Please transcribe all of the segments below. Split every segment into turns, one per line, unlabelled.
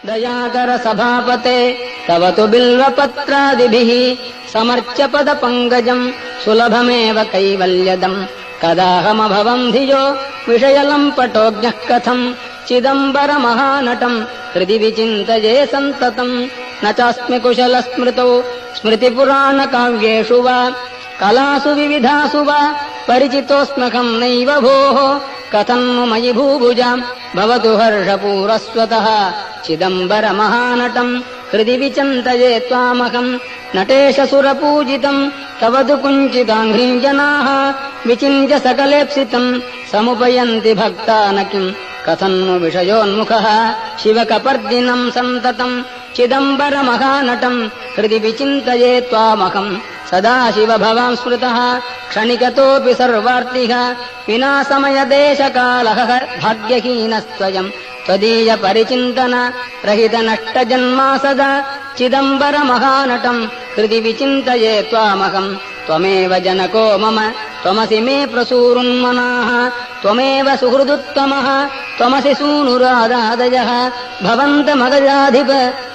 दयाकर सभापते तव तु बिल्वपत्रादिभिः समर्च्य पदपङ्कजम् सुलभमेव कैवल्यदम् कदाहमभवम् धियो विषयलम्पटोऽज्ञः कथम् चिदम्बरमहानटम् हृदि विचिन्तये सन्ततम् न चास्मि कुशलस्मृतौ स्मृतिपुराणकाव्येषु वा कलासु विविधासु वा परिचितोऽस्म्यहम् नैव भोः कथम् नु मयि भूभुजाम् भवतु हर्षपूरस्वतः चिदम्बरमहानटम् हृदि विचिन्तये त्वामहम् नटेशसुरपूजितम् तव तु कुञ्चिताङ्घ्रिम् जनाः विचिन्त्य सकलेप्सितम् समुपयन्ति भक्ता न किम् कथम् नु विषयोन्मुखः शिवकपर्दिनम् सन्ततम् चिदम्बरमहानटम् हृदि विचिन्तये त्वामहम् सदा शिव भवान् स्मृतः क्षणिकतोऽपि सर्वार्तिः विना समयदेशकालः भाग्यहीनस्त्वयम् त्वदीय परिचिन्तन रहित नष्टजन्मा सदा चिदम्बरमहानटम् हृदि विचिन्तये त्वामहम् त्वमेव जनको मम त्वमसि मे प्रसूरुन्मनाः त्वमेव सुहृदुत्तमः त्वमसि सूनुरादादयः भवन्तमगजाधिप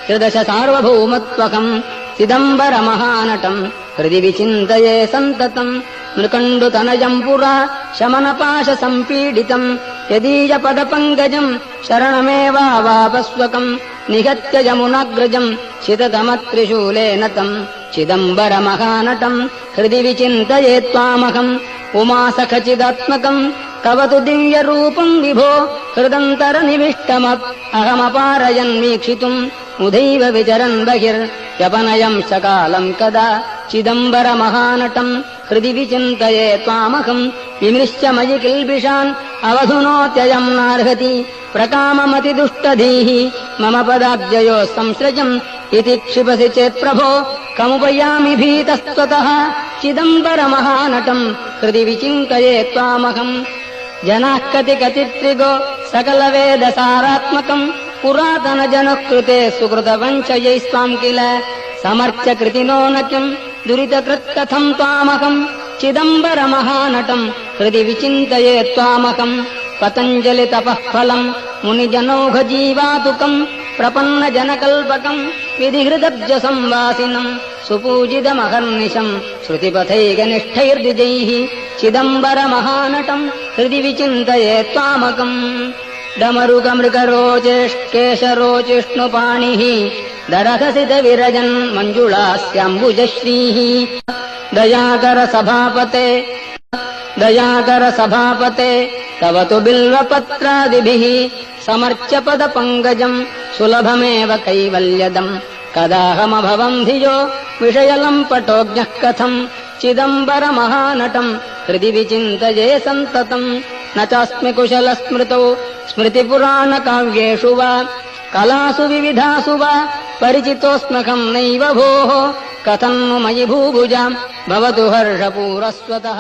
त्रिदश सार्वभौमत्वकम् चिदम्बरमहानटम् हृदि विचिन्तये सन्ततम् नृकण्डुतनयम् पुरा शमनपाशसम्पीडितम् यदीयपदपङ्कजम् शरणमेवावापस्वकम् निहत्य यमुनाग्रजम् शिततमत्रिशूलेन तम् चिदम्बरमहानटम् हृदि विचिन्तये त्वामहम् उमासखचिदात्मकम् तव तु दिव्यरूपम् विभो हृदन्तरनिविष्टमप् अहमपारयन्वीक्षितुम् उदैव विचरन् बहिर्यपनयम् सकालम् कदा चिदम्बरमहानटम् हृदि विचिन्तये त्वामहम् विमृश्य मयि किल्बिषान् अवधुनोत्ययम् नार्हति प्रकाममतिदुष्टधीः मम पदाब्जयोः संसृजम् इति क्षिपसि चेत्प्रभो कमुपयामि भीतस्त्वतः चिदम्बरमहानटम् हृदि विचिन्तये त्वामहम् जनाः कतिकचित्रिगो सकलवेदसारात्मकम् पुरातनजनः कृते सुकृतवञ्चयैस्त्वाम् किल समर्च्य कृतिनो न किम् दुरितकृत्कथम् त्वामहम् चिदम्बरमहानटम् हृदि विचिन्तये त्वामहम् पतञ्जलितपः फलम् मुनिजनौघजीवातुकम् प्रपन्नजनकल्पकम् विधिहृदब्जसंवासिनम् सुपूजितमहर्निशम् श्रुतिपथैकनिष्ठैर्द्विजैः चिदम्बरमहानटम् हृदि विचिन्तये त्वामकम् डमरुकमृगरोचेष्केशरोचिष्णुपाणिः दरहसितविरजन् मञ्जुळास्याम्बुजश्रीः दयाकर सभापते तव तु बिल्वपत्रादिभिः समर्च्य पदपङ्कजम् सुलभमेव कैवल्यदम् कदाहमभवम् धियो विषयलम्पटोऽज्ञः कथम् चिदम्बरमहानटम् हृदि विचिन्तये सन्ततम् न चास्मि कुशलस्मृतौ स्मृतिपुराणकाव्येषु वा कलासु विविधासु वा परिचितोऽस्म्यहम् नैव भोः कथम् नु मयि भूभुजाम् भवतु हर्षपूरस्वतः।